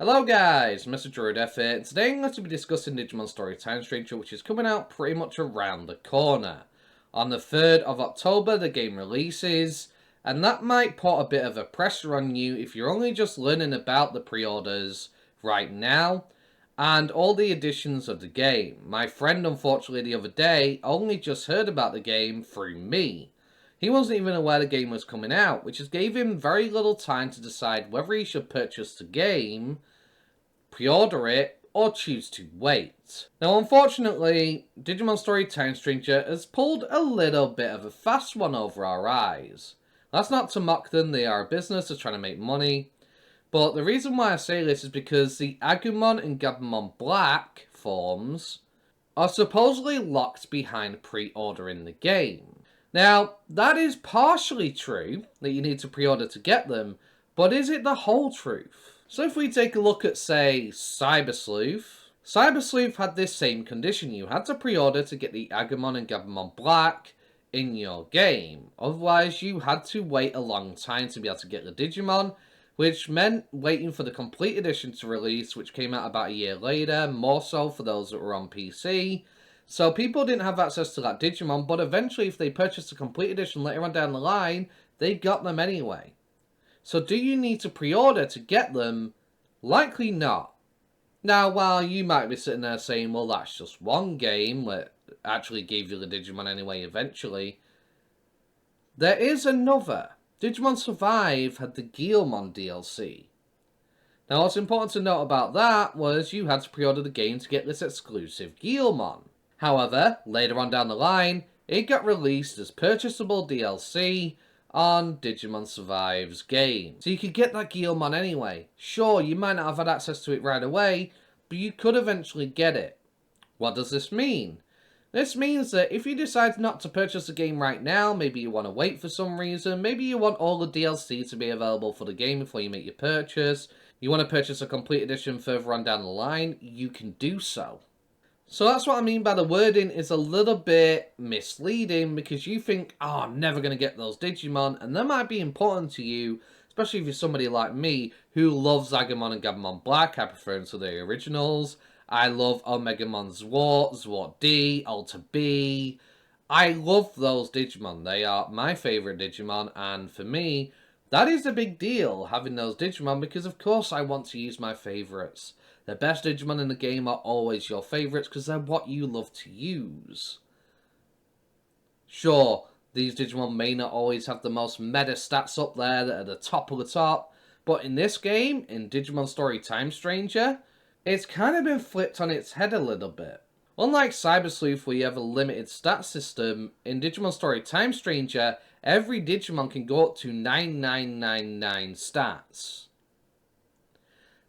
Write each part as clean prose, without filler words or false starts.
Hello guys, Mr. Preorder here, and today I'm going to be discussing Digimon Story Time Stranger, which is coming out pretty much around the corner. On the 3rd of October the game releases, and that might put a bit of a pressure on you if you're only just learning about the pre-orders right now, and all the additions of the game. My friend, unfortunately, the other day, only just heard about the game through me. He wasn't even aware the game was coming out, which just gave him very little time to decide whether he should purchase the game, pre-order it, or choose to wait. Now, unfortunately, Digimon Story Time Stranger has pulled a little bit of a fast one over our eyes. That's not to mock them, they are a business that's trying to make money. But the reason why I say this is because the Agumon and Gabumon Black forms are supposedly locked behind pre-ordering the game. Now, that is partially true, that you need to pre-order to get them, but is it the whole truth? So if we take a look at, say, Cyber Sleuth had this same condition. You had to pre-order to get the Agumon and Gabumon Black in your game. Otherwise, you had to wait a long time to be able to get the Digimon, which meant waiting for the complete edition to release, which came out about a year later, more so for those that were on PC. So people didn't have access to that Digimon, but eventually if they purchased the complete edition later on down the line, they got them anyway. So do you need to pre-order to get them? Likely not. Now, while you might be sitting there saying, well, that's just one game that actually gave you the Digimon anyway eventually, there is another. Digimon Survive had the Guilmon DLC. Now, what's important to note about that was you had to pre-order the game to get this exclusive Guilmon. However, later on down the line, it got released as purchasable DLC on Digimon Survive's game. So you could get that Guilmon anyway. Sure, you might not have had access to it right away, but you could eventually get it. What does this mean? This means that if you decide not to purchase the game right now, maybe you want to wait for some reason, maybe you want all the DLC to be available for the game before you make your purchase, you want to purchase a complete edition further on down the line, you can do so. So that's what I mean by the wording is a little bit misleading, because you think, oh, I'm never going to get those Digimon, and that might be important to you, especially if you're somebody like me who loves Agumon and Gabumon Black. I prefer them to the originals. I love Omegamon Zwart, Zwart D, Alter B. I love those Digimon. They are my favourite Digimon, and for me, that is a big deal, having those Digimon, because of course I want to use my favourites. The best Digimon in the game are always your favourites because they're what you love to use. Sure, these Digimon may not always have the most meta stats up there that are the top of the top, but in this game, in Digimon Story Time Stranger, it's kind of been flipped on its head a little bit. Unlike Cyber Sleuth, where you have a limited stat system, in Digimon Story Time Stranger, every Digimon can go up to 9999 stats.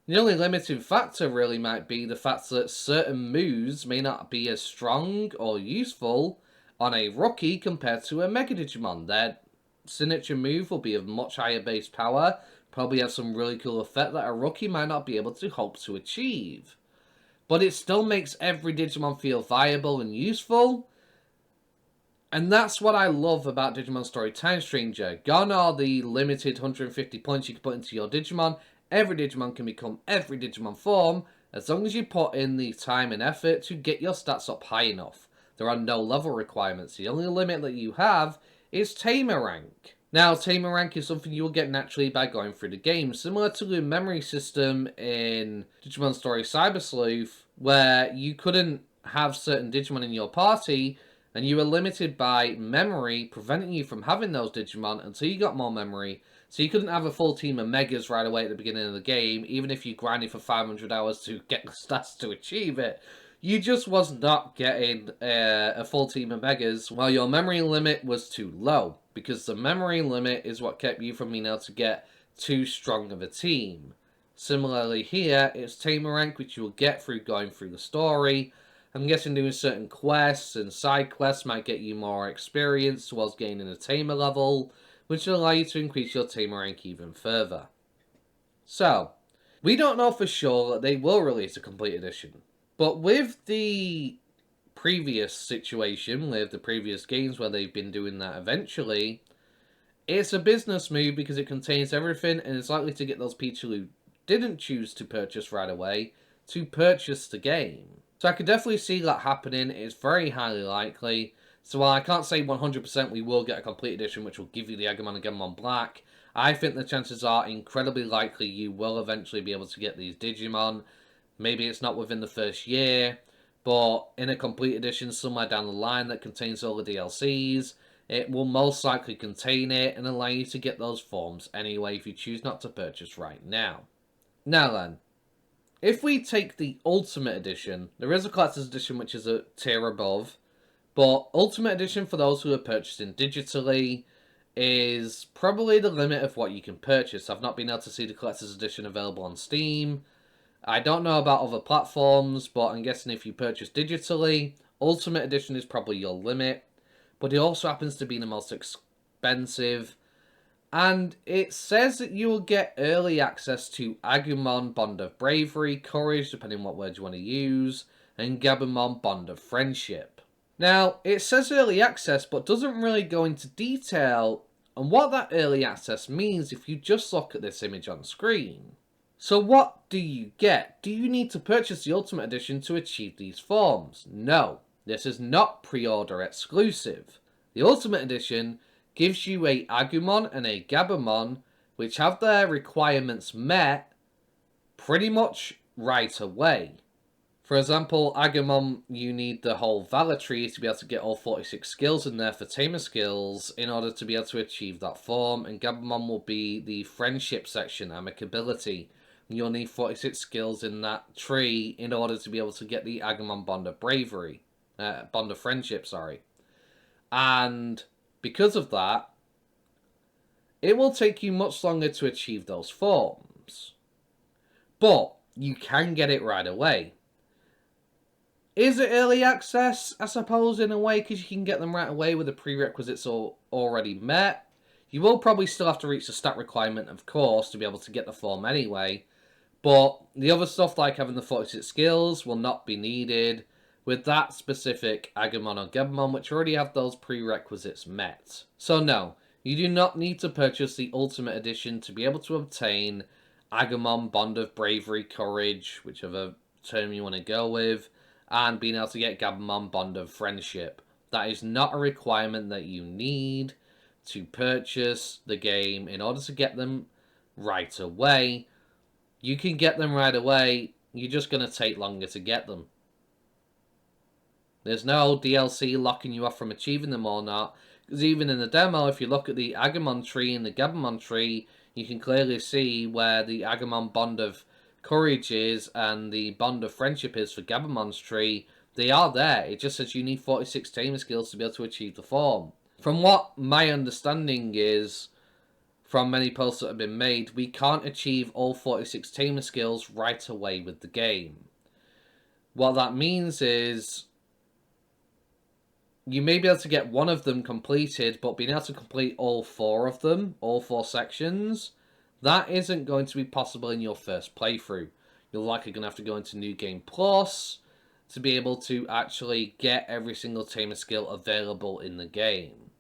The only limiting factor really might be the fact that certain moves may not be as strong or useful on a rookie compared to a Mega Digimon. Their signature move will be of much higher base power, probably have some really cool effect that a rookie might not be able to hope to achieve. But it still makes every Digimon feel viable and useful. And that's what I love about Digimon Story Time Stranger. Gone are the limited 150 points you can put into your Digimon. Every Digimon can become every Digimon form, as long as you put in the time and effort to get your stats up high enough. There are no level requirements. The only limit that you have is Tamer rank. Now, Tamer rank is something you will get naturally by going through the game, similar to the memory system in Digimon Story Cyber Sleuth, where you couldn't have certain Digimon in your party, and you were limited by memory, preventing you from having those Digimon until you got more memory. So you couldn't have a full team of Megas right away at the beginning of the game, even if you grinded for 500 hours to get the stats to achieve it. You just was not getting a full team of Megas, while your memory limit was too low, because the memory limit is what kept you from being able to get too strong of a team. Similarly here, it's Tamer rank, which you will get through going through the story. I'm guessing doing certain quests and side quests might get you more experience towards gaining a Tamer level, which will allow you to increase your Tamer rank even further. So, we don't know for sure that they will release a complete edition, but with the previous situation, with the previous games where they've been doing that eventually, it's a business move because it contains everything and it's likely to get those Pichu didn't choose to purchase right away to purchase the game. So I could definitely see that happening. It's very highly likely. So while I can't say 100% we will get a complete edition which will give you the Agumon and Agumon Black, I think the chances are incredibly likely you will eventually be able to get these Digimon. Maybe it's not within the first year, but in a complete edition somewhere down the line that contains all the DLCs, it will most likely contain it and allow you to get those forms anyway if you choose not to purchase right now. Now then, if we take the Ultimate Edition, there is a Collector's Edition which is a tier above, but Ultimate Edition for those who are purchasing digitally is probably the limit of what you can purchase. I've not been able to see the Collector's Edition available on Steam. I don't know about other platforms, but I'm guessing if you purchase digitally, Ultimate Edition is probably your limit. But it also happens to be the most expensive. And it says that you will get early access to Agumon Bond of Bravery, Courage, depending on what word you want to use, and Gabumon Bond of Friendship. Now, it says early access, but doesn't really go into detail on what that early access means if you just look at this image on screen. So what do you get? Do you need to purchase the Ultimate Edition to achieve these forms? No, this is not pre-order exclusive. The Ultimate Edition gives you a Agumon and a Gabumon which have their requirements met pretty much right away. For example, Agumon, you need the whole Valor tree to be able to get all 46 skills in there for Tamer skills in order to be able to achieve that form, and Gabumon will be the Friendship section, Amicability. You'll need 46 skills in that tree in order to be able to get the Agumon Bond of Bravery. Bond of Friendship, sorry. And because of that, it will take you much longer to achieve those forms. But you can get it right away. Is it early access? I suppose in a way, because you can get them right away with the prerequisites already met. You will probably still have to reach the stat requirement, of course, to be able to get the form anyway. But the other stuff, like having the 46 skills, will not be needed with that specific Agumon or Gabumon, which already have those prerequisites met. So no, you do not need to purchase the Ultimate Edition to be able to obtain Agumon Bond of Bravery, Courage, whichever term you want to go with, and being able to get Gabumon Bond of Friendship. That is not a requirement that you need to purchase the game in order to get them right away. You can get them right away, you're just going to take longer to get them. There's no DLC locking you off from achieving them or not, because even in the demo, if you look at the Agumon tree and the Gabumon tree, you can clearly see where the Agumon Bond of Courage is and the Bond of Friendship is for Gabumon's tree. They are there, it just says you need 46 Tamer skills to be able to achieve the form. From what my understanding is, from many posts that have been made, we can't achieve all 46 Tamer skills right away with the game. What that means is you may be able to get one of them completed, but being able to complete all 4 of them, all 4 sections, that isn't going to be possible in your first playthrough. You're likely going to have to go into New Game Plus to be able to actually get every single Tamer skill available in the game.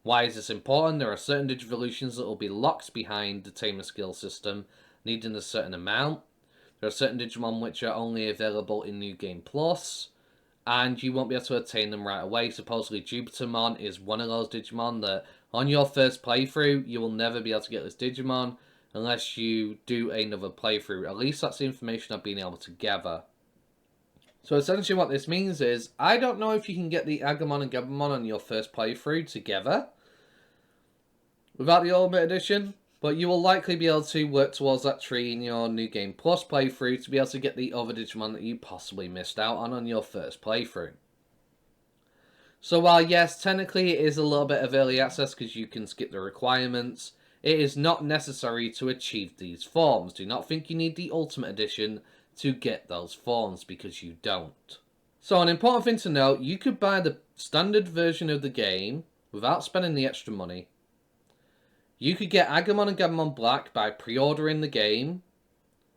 Why is this important? There are certain Digivolutions that will be locked behind the Tamer skill system, needing a certain amount. There are certain Digimon which are only available in New Game Plus, and you won't be able to attain them right away. Supposedly Jupitermon is one of those Digimon that on your first playthrough, you will never be able to get this Digimon unless you do another playthrough. At least that's the information I've been able to gather. So essentially what this means is, I don't know if you can get the Agumon and Gabumon on your first playthrough together without the Ultimate Edition, but you will likely be able to work towards that tree in your New Game Plus playthrough to be able to get the other Digimon that you possibly missed out on your first playthrough. So while yes, technically it is a little bit of early access because you can skip the requirements, it is not necessary to achieve these forms. Do not think you need the Ultimate Edition to get those forms, because you don't. So an important thing to note, you could buy the standard version of the game without spending the extra money. You could get Agumon and Gabumon Black by pre-ordering the game,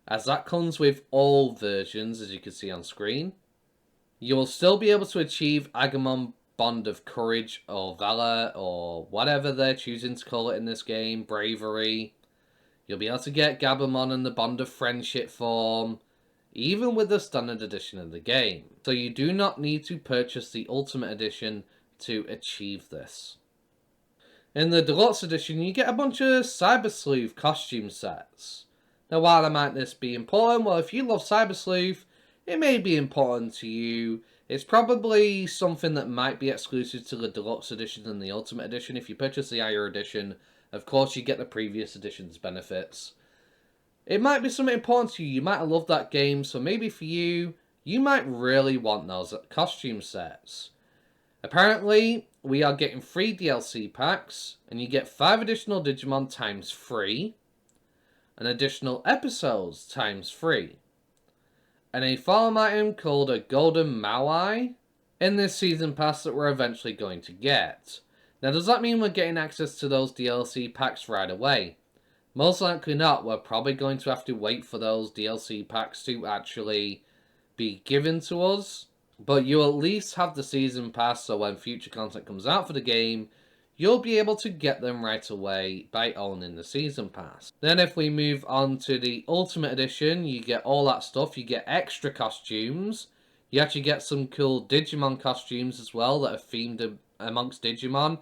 as that comes with all versions, as you can see on screen. You will still be able to achieve Agumon Bond of Courage or Valor or whatever they're choosing to call it in this game, Bravery. You'll be able to get Gabumon in the Bond of Friendship form, even with the standard edition of the game. So you do not need to purchase the Ultimate Edition to achieve this. In the Deluxe Edition, you get a bunch of Cyber Sleuth costume sets. Now, why might this be important? Well, if you love Cyber Sleuth, it may be important to you. It's probably something that might be exclusive to the Deluxe Edition and the Ultimate Edition. If you purchase the higher edition, of course, you get the previous edition's benefits. It might be something important to you. You might have loved that game, so maybe for you, you might really want those costume sets. Apparently, we are getting 3 DLC packs, and you get 5 additional Digimon times 3, and additional episodes times 3, and a farm item called a Golden Maui in this season pass that we're eventually going to get. Now, does that mean we're getting access to those DLC packs right away? Most likely not. We're probably going to have to wait for those DLC packs to actually be given to us. But you'll at least have the season pass, so when future content comes out for the game, you'll be able to get them right away by owning the season pass. Then if we move on to the Ultimate Edition, you get all that stuff. You get extra costumes. You actually get some cool Digimon costumes as well that are themed amongst Digimon.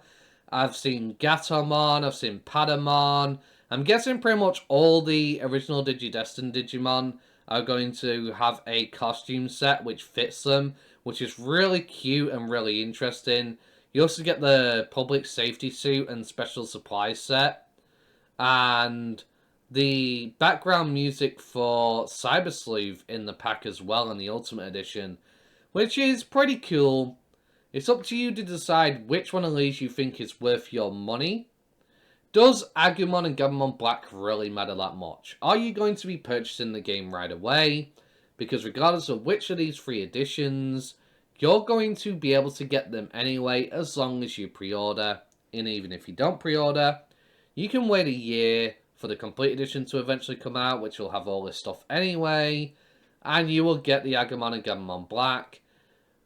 I've seen Gatomon, I've seen Patamon. I'm guessing pretty much all the original Digidestined Digimon are going to have a costume set which fits them, which is really cute and really interesting. You also get the public safety suit and special supplies set. And the background music for Cyber Sleuth in the pack as well in the Ultimate Edition, which is pretty cool. It's up to you to decide which one of these you think is worth your money. Does Agumon and Gabumon Black really matter that much? Are you going to be purchasing the game right away? Because regardless of which of these 3 editions, you're going to be able to get them anyway as long as you pre-order. And even if you don't pre-order, you can wait a year for the complete edition to eventually come out, which will have all this stuff anyway. And you will get the Agumon and Gabumon Black.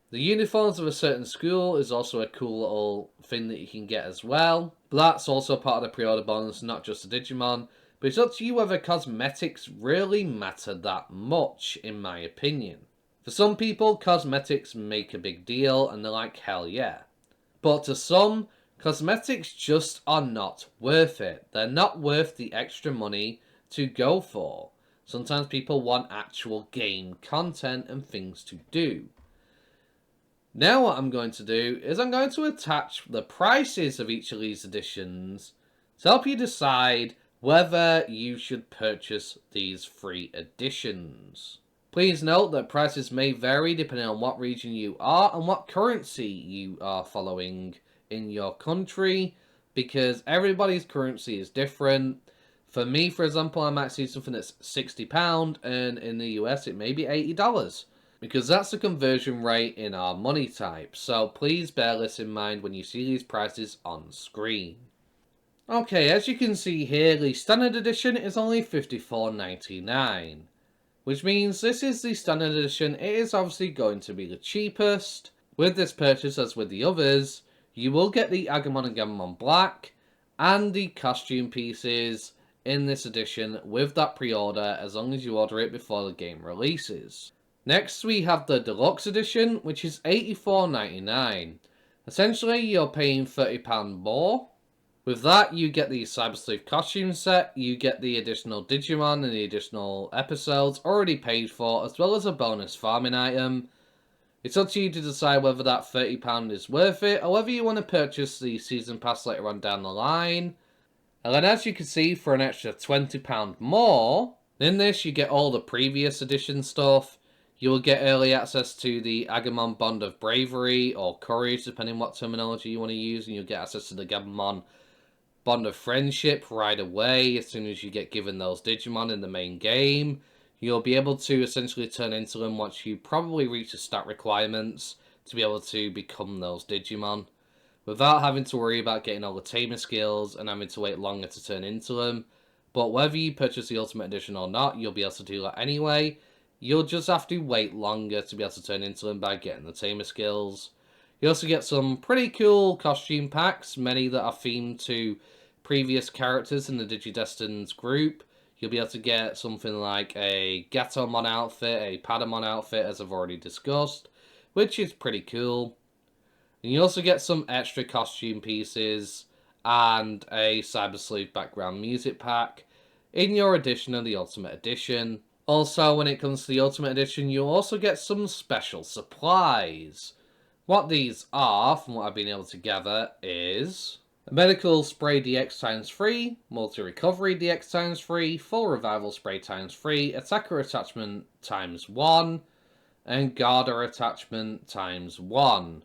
The uniforms of a certain school is also a cool little thing that you can get as well. But that's also part of the pre-order bonus, not just the Digimon. But it's up to you whether cosmetics really matter that much, in my opinion. For some people, cosmetics make a big deal, and they're like, hell yeah. But to some, cosmetics just are not worth it. They're not worth the extra money to go for. Sometimes people want actual game content and things to do. Now what I'm going to do is I'm going to attach the prices of each of these editions to help you decide whether you should purchase these 3 editions. Please note that prices may vary depending on what region you are and what currency you are following in your country, because everybody's currency is different. For me, for example, I might see something that's £60 and in the US it may be $80. Because that's the conversion rate in our money type. So please bear this in mind when you see these prices on screen. Okay, as you can see here, the standard edition is only $54.99. Which means this is the standard edition. It is obviously going to be the cheapest. With this purchase, as with the others, you will get the Agumon and Gabumon Black and the costume pieces in this edition with that pre-order as long as you order it before the game releases. Next, we have the Deluxe Edition, which is $84.99. Essentially, you're paying £30 more. With that, you get the Cyber Sleuth costume set, you get the additional Digimon and the additional episodes already paid for, as well as a bonus farming item. It's up to you to decide whether that £30 is worth it, or whether you want to purchase the Season Pass later on down the line. And then as you can see, for an extra £20 more, in this you get all the previous edition stuff. You will get early access to the Agumon Bond of Bravery, or Courage, depending on what terminology you want to use, and you'll get access to the Gabumon Bond of Friendship right away as soon as you get given those Digimon in the main game. You'll be able to essentially turn into them once you probably reach the stat requirements to be able to become those Digimon, without having to worry about getting all the tamer skills and having to wait longer to turn into them. But whether you purchase the Ultimate Edition or not, you'll be able to do that anyway. You'll just have to wait longer to be able to turn into them by getting the tamer skills. You also get some pretty cool costume packs, many that are themed to previous characters in the Digidestined group. You'll be able to get something like a Gatomon outfit, a Patamon outfit, as I've already discussed, which is pretty cool. And you also get some extra costume pieces and a Cyber Sleuth background music pack in your edition of the Ultimate Edition. Also, when it comes to the Ultimate Edition, you'll also get some special supplies. What these are, from what I've been able to gather, is a Medical Spray DX times 3, Multi-Recovery DX times 3, Full Revival Spray times 3, Attacker Attachment times 1, and Garder Attachment times 1.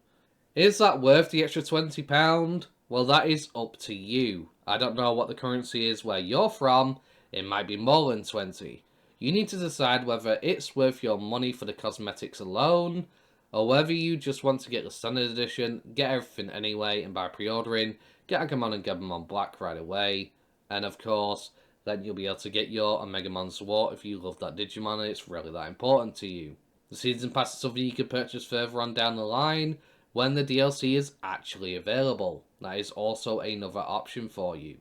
Is that worth the extra £20? Well, that is up to you. I don't know what the currency is where you're from. It might be more than 20. You need to decide whether it's worth your money for the cosmetics alone, or whether you just want to get the standard edition, get everything anyway, and by pre-ordering, get Agamon and Gabumon Black right away. And of course, then you'll be able to get your Omegamon Sword if you love that Digimon and it's really that important to you. The Season Pass is something you can purchase further on down the line, when the DLC is actually available. That is also another option for you.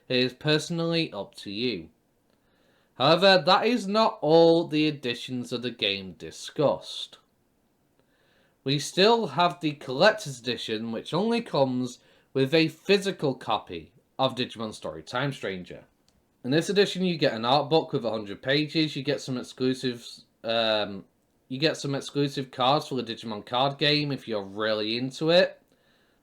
It is personally up to you. However, that is not all the additions of the game discussed. We still have the Collector's Edition, which only comes with a physical copy of Digimon Story Time Stranger. In this edition, you get an art book with 100 pages, you get some exclusives. You get some exclusive cards for the Digimon card game if you're really into it.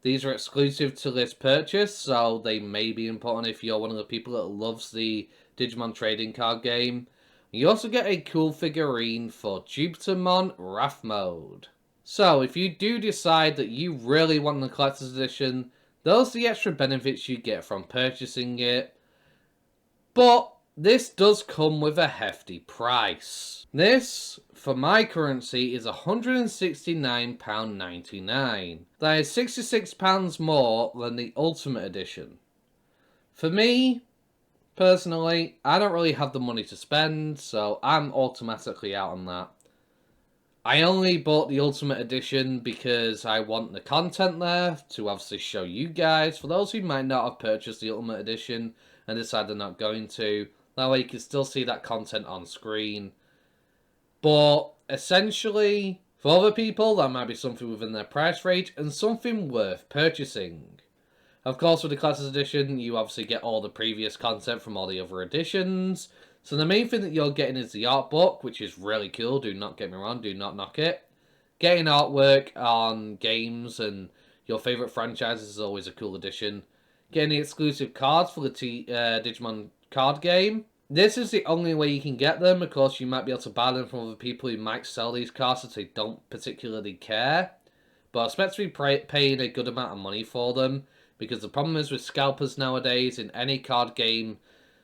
These are exclusive to this purchase, so they may be important if you're one of the people that loves the Digimon trading card game. You also get a cool figurine for Jupitermon Wrath Mode. So, if you do decide that you really want the Collector's Edition, those are the extra benefits you get from purchasing it. But this does come with a hefty price. This, for my currency, is £169.99. That is £66 more than the Ultimate Edition. For me, personally, I don't really have the money to spend, so I'm automatically out on that. I only bought the Ultimate Edition because I want the content there to obviously show you guys. For those who might not have purchased the Ultimate Edition and decide they're not going to, that way you can still see that content on screen. But essentially, for other people, that might be something within their price range and something worth purchasing. Of course, with the Collector's Edition, you obviously get all the previous content from all the other editions. So the main thing that you're getting is the art book, which is really cool. Do not get me wrong, do not knock it. Getting artwork on games and your favourite franchises is always a cool addition. Getting the exclusive cards for the Digimon card game. This is the only way you can get them. Of course, you might be able to buy them from other people who might sell these cards if they don't particularly care. But I expect to be paying a good amount of money for them. Because the problem is with scalpers nowadays, in any card game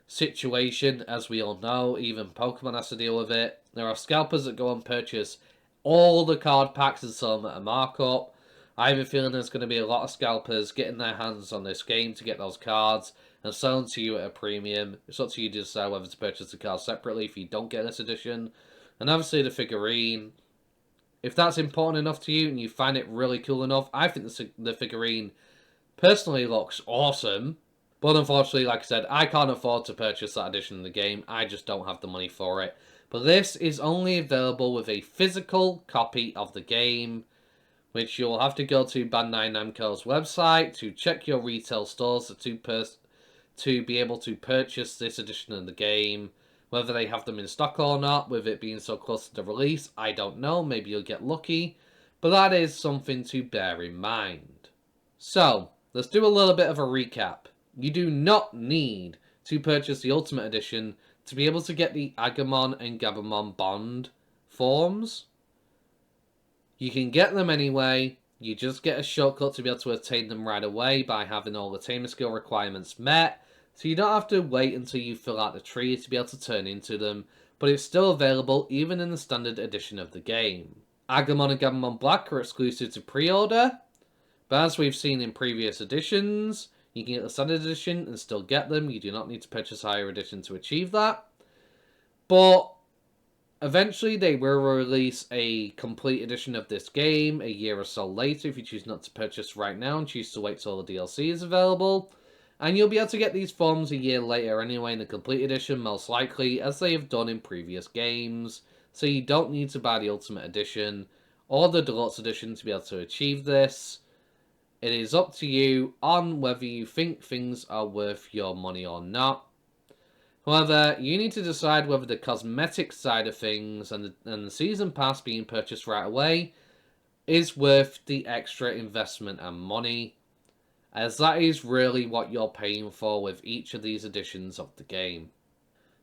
situation, as we all know, even Pokemon has to deal with it. There are scalpers that go and purchase all the card packs and sell them at a markup. I have a feeling there's going to be a lot of scalpers getting their hands on this game to get those cards and selling to you at a premium. It's up to you to decide whether to purchase the cards separately if you don't get this edition. And obviously the figurine, if that's important enough to you and you find it really cool enough, I think the figurine personally looks awesome. But unfortunately, like I said, I can't afford to purchase that edition of the game. I just don't have the money for it. But this is only available with a physical copy of the game, which you'll have to go to Bandai Namco's website to check your retail stores to be able to purchase this edition of the game. Whether they have them in stock or not, with it being so close to the release, I don't know. Maybe you'll get lucky. But that is something to bear in mind. So, let's do a little bit of a recap. You do not need to purchase the Ultimate Edition to be able to get the Agamon and Gabumon Bond forms. You can get them anyway. You just get a shortcut to be able to attain them right away by having all the Tamer skill requirements met. So you don't have to wait until you fill out the tree to be able to turn into them. But it's still available even in the standard edition of the game. Agamon and Gabumon Black are exclusive to pre-order. But as we've seen in previous editions, you can get the standard edition and still get them. You do not need to purchase a higher edition to achieve that. But eventually they will release a complete edition of this game a year or so later if you choose not to purchase right now and choose to wait till the DLC is available. And you'll be able to get these forms a year later anyway in the Complete Edition, most likely, as they have done in previous games. So you don't need to buy the Ultimate Edition or the Deluxe Edition to be able to achieve this. It is up to you on whether you think things are worth your money or not. However, you need to decide whether the cosmetic side of things and the Season Pass being purchased right away is worth the extra investment and money, as that is really what you're paying for with each of these editions of the game.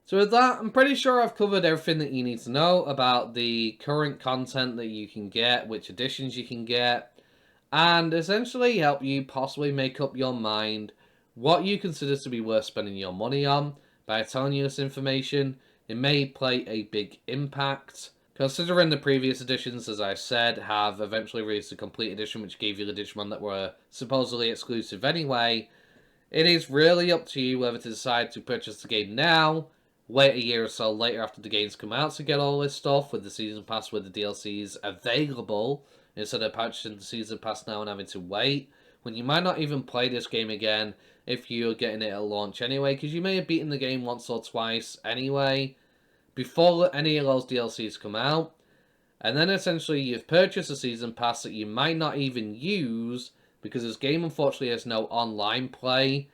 So with that, I'm pretty sure I've covered everything that you need to know about the current content that you can get, which editions you can get, and essentially help you possibly make up your mind what you consider to be worth spending your money on. By telling you this information, it may play a big impact. Considering the previous editions, as I said, have eventually released a complete edition which gave you the Digimon that were supposedly exclusive anyway, it is really up to you whether to decide to purchase the game now, wait a year or so later after the game's come out to get all this stuff with the Season Pass with the DLCs available, instead of purchasing the Season Pass now and having to wait, when you might not even play this game again if you're getting it at launch anyway, because you may have beaten the game once or twice anyway before any of those DLCs come out, and then essentially you've purchased a Season Pass that you might not even use, because this game unfortunately has no online play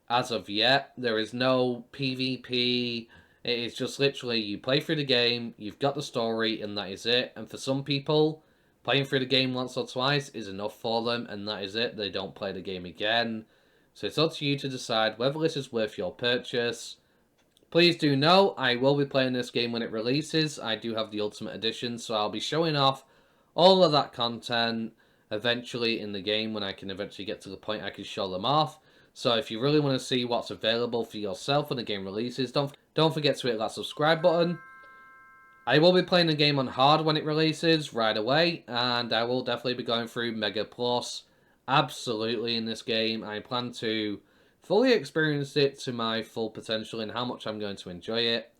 as of yet. There is no PvP, it is just literally you play through the game, you've got the story, and that is it. And for some people, playing through the game once or twice is enough for them, and that is it. They don't play the game again. So it's up to you to decide whether this is worth your purchase. Please do know, I will be playing this game when it releases. I do have the Ultimate Edition, so I'll be showing off all of that content eventually in the game when I can eventually get to the point I can show them off. So if you really want to see what's available for yourself when the game releases, don't forget to hit that subscribe button. I will be playing the game on hard when it releases right away, and I will definitely be going through Mega Plus absolutely in this game. I plan to fully experience it to my full potential and how much I'm going to enjoy it,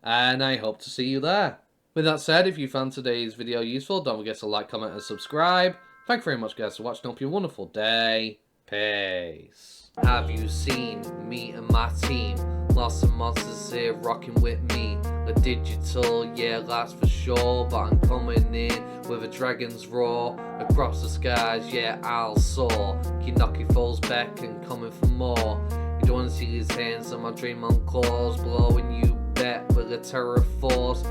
and I hope to see you there. With that said, if you found today's video useful, don't forget to like, comment, and subscribe. Thank you very much, guys, for watching. Hope you have a wonderful day. Peace. Have you seen me and my team? Lots of monsters here rocking with me. A digital, yeah, that's for sure. But I'm coming in with a dragon's roar. Across the skies, yeah, I'll soar. Keep knocking foes back and coming for more. You don't want to see his hands on my dream on claws, blowing you back with a terror force.